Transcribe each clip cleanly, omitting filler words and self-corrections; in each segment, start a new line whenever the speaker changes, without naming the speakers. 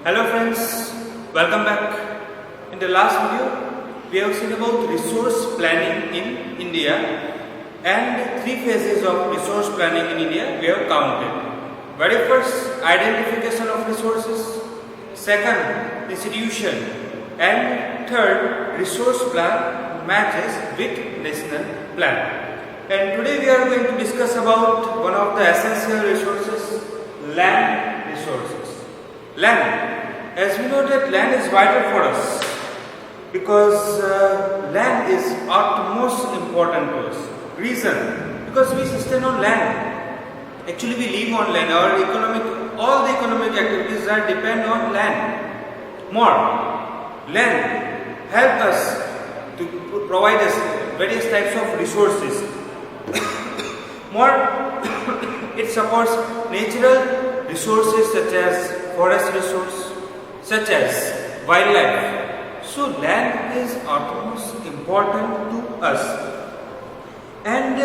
Hello friends, welcome back. In the last video, we have seen about resource planning in India and three phases of resource planning in India we have counted. Very first, identification of resources. Second, institution. And third, resource plan matches with national plan. And today we are going to discuss about one of the essential resources, land resources. Land, as we know that land is vital for us because land is utmost important to us. Reason, because we sustain on land. Actually we live on land. All the economic activities are depend on land. More, land help us to provide us various types of resources. More, it supports natural resources such as forest resource, such as wildlife. So land is utmost important to us. And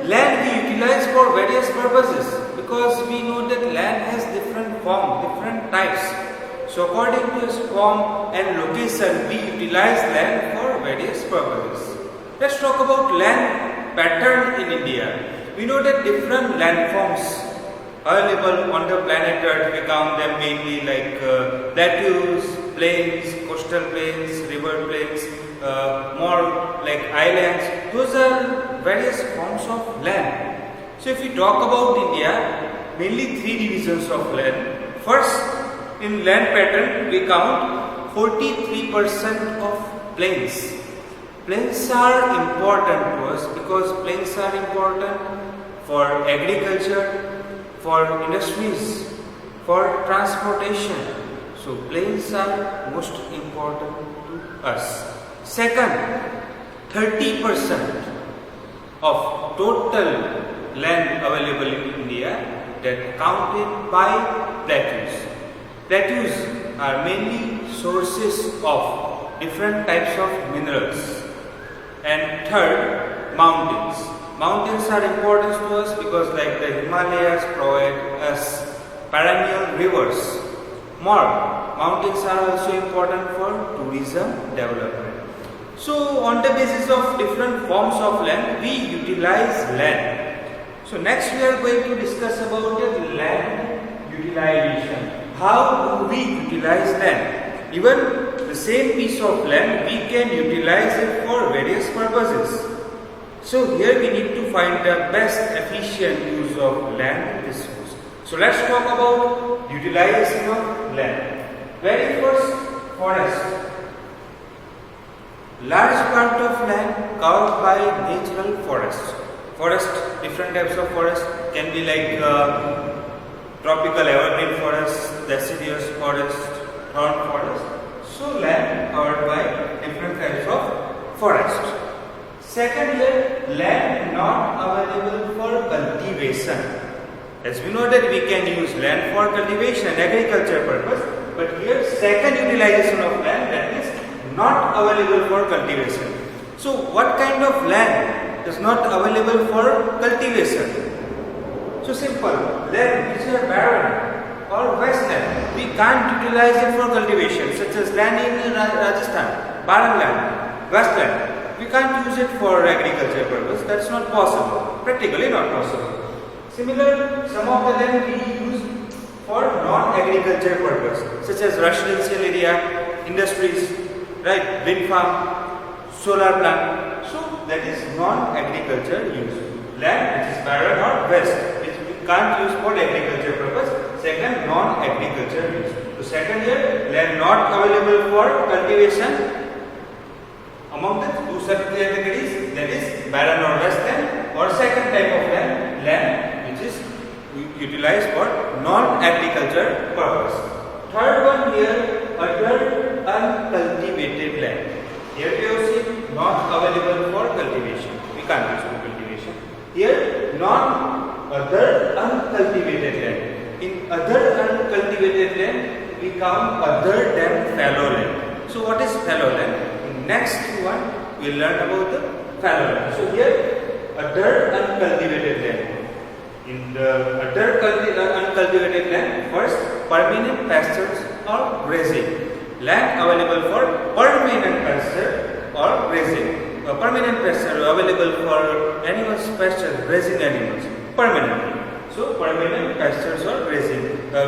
land we utilize for various purposes because we know that land has different form, different types. So according to its form and location, we utilize land for various purposes. Let's talk about land pattern in India. We know that different landforms available on the planet Earth. We count them mainly like plateaus, plains, coastal plains, river plains, more like islands. Those are various forms of land. So if we talk about India, mainly three divisions of land. First, in land pattern, we count 43% of plains. Plains are important to us because plains are important for agriculture, for industries, for transportation. So plains are most important to us. Second, 30% of total land available in India that counted by plateaus. Plateaus are mainly sources of different types of minerals. And third, mountains. Mountains are important to us because like the Himalayas provide us perennial rivers. More, mountains are also important for tourism development. So on the basis of different forms of land, we utilize land. So next we are going to discuss about the land utilization. How do we utilize land? Even the same piece of land, we can utilize it for various purposes. So here we need to find the best efficient use of land resource. So let's talk about utilization of land. Very first, forest. Large part of land covered by natural forest. Forest, different types of forest can be like tropical evergreen forest, deciduous forest, thorn forest. So land covered by different types of forest. Second here, land not available for cultivation. As we know that we can use land for cultivation, agriculture purpose, but here second utilization of land that is not available for cultivation. So what kind of land is not available for cultivation? So simple, land which are barren or wasteland, we can't utilize it for cultivation, such as land in Rajasthan, barren land, wasteland. We can't use it for agriculture purpose. That's not possible. Practically not possible. Similar, some of the land we use for non-agriculture purpose, such as residential area, industries, right, wind farm, solar plant. So that is non-agriculture use. Land which is barren or waste, which we can't use for agriculture purpose. Second, non-agriculture use. So second here, land not available for cultivation. Among the two categories, that is barren or wasteland, or second type of land which is utilized for non-agriculture purpose. Third one here, other uncultivated land. Here we have seen not available for cultivation. We can't use for cultivation. Here, other uncultivated land. In other uncultivated land, we count other than fallow land. So what is fallow land? Next one, we will learn about the fallow land. So here, other uncultivated land. In the other uncultivated land, first, permanent pastures or grazing. Land available for permanent pasture or grazing. Permanent pasture available for animals, pasture, grazing animals permanently. So permanent pastures or grazing,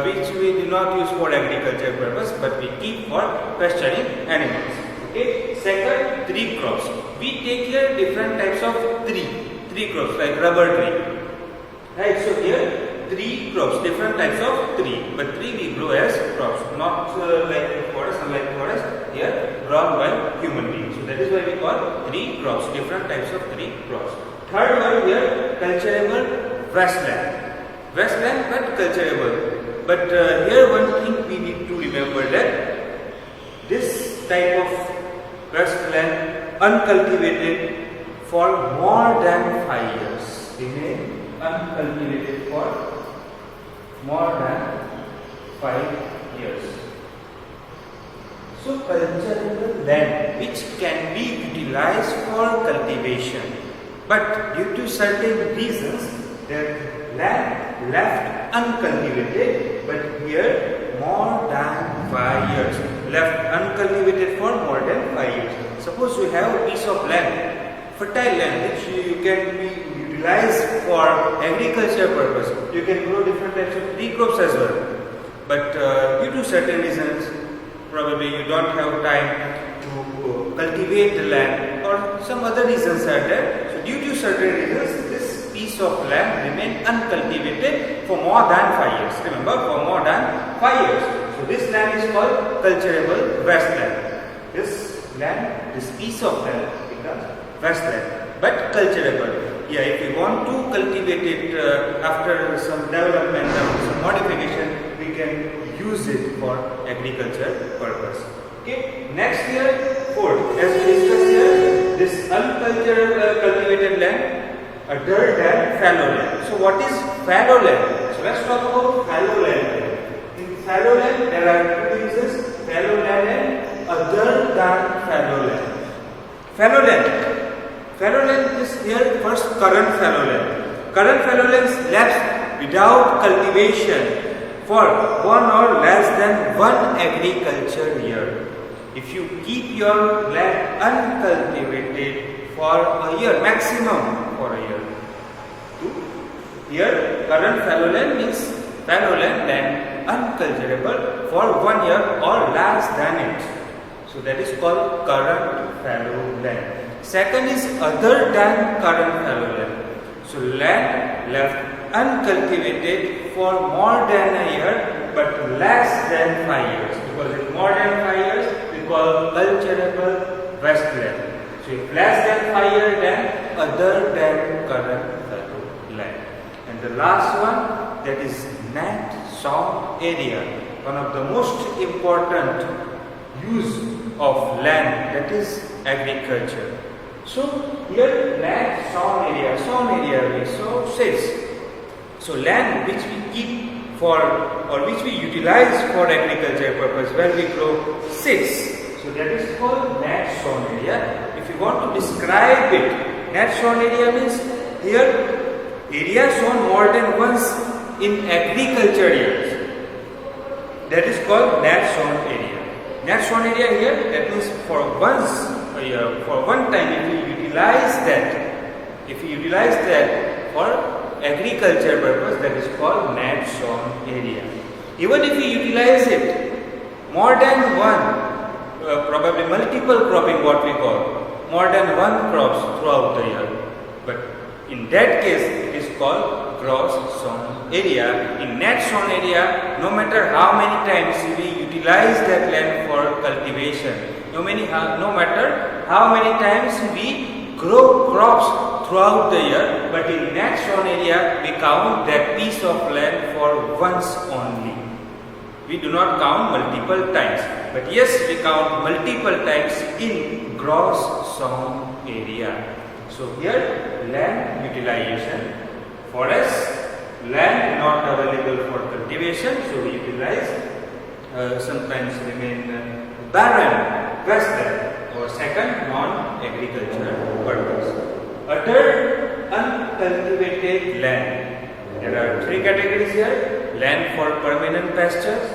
which we do not use for agriculture purpose, but we keep for pasturing animals. Okay. Second, tree crops. We take here different types of tree crops like rubber tree. Right. So here tree crops, different types of tree, but tree we grow as crops, not like forest, unlike forest. Here grown by human beings. So that is why we call tree crops, different types of tree crops. Third one here, culturable wasteland. Wasteland but culturable. But here one thing we need to remember, that this type of wasteland uncultivated for more than 5 years. Remain uncultivated for more than 5 years. So culturable land which can be utilized for cultivation, but due to certain reasons that land left uncultivated, but here more than 5 years, left uncultivated for more than 5 years. Suppose you have a piece of land, fertile land, which you can be utilized for agriculture purpose. You can grow different types of tree crops as well, but due to certain reasons, probably you don't have time to cultivate the land, or some other reasons are there. So due to certain reasons, this piece of land remained uncultivated for more than 5 years. Remember, for more than 5 years. So this land is called culturable wasteland. This piece of land becomes wasteland, but culturable. Yeah, if you want to cultivate it after some development or some modification, we can use it for agriculture purpose. Okay. Next here, fourth, as we discussed here, this cultivated land, a dirt and fallow land. So what is fallow land? So let's talk about fallow land. In fallow land, there are two uses: fallow land and other than fallow land. Fallow land. Fallow land is here first current fallow land. Current fallow lands left without cultivation for one or less than one agriculture year. If you keep your land uncultivated for a year, maximum for a year. Here current fallow land means fallow land uncultivable for 1 year or less than it. So that is called current fallow land. Second is other than current fallow land. So land left uncultivated for more than a year but less than 5 years. Because if more than 5 years, we call culturable wasteland. So if less than 5 years, then other than current fallow land. And the last one, that is net sown area. One of the most important use of land, that is agriculture. So here land sown area we sow seeds. So land which we keep for, or which we utilize for agriculture purpose, where we grow seeds. So that is called net sown area. If you want to describe it, net sown area means here area sown more than once in agriculture years. That is called net sown area. Net sown area here, that means for once a year, for one time, if you utilize that for agriculture purpose, that is called net sown area. Even if you utilize it more than one, probably multiple cropping, what we call, more than one crops throughout the year, but in that case it is called gross sown area. In net sown area, no matter how many times we utilize that land for cultivation, no matter how many times we grow crops throughout the year, but in net sown area we count that piece of land for once only. We do not count multiple times, but yes, we count multiple times in gross sown area. So here land utilization, forest land not available for cultivation, so we utilize, sometimes remain barren wasteland, or second non-agricultural purpose. Other uncultivated land. There are three categories here: land for permanent pastures,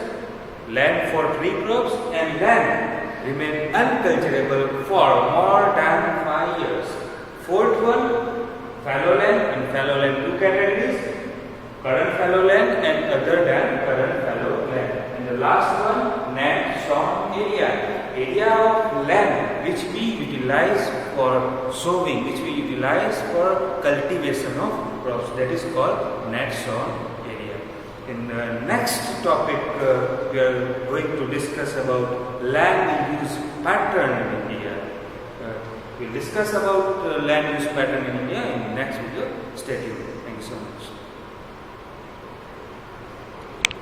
land for tree crops, and land remain uncultivable for more than 5 years. Fourth one, fallow land. In fallow land, two categories: current fallow land and other than current fallow land. And the last one, net sown area of land which we utilize for sowing, which we utilize for cultivation of crops. That is called net sown area. In the next topic, we are going to discuss about land use pattern in India. We'll discuss about land use pattern in India in the next video. Stay tuned. Thank you so much.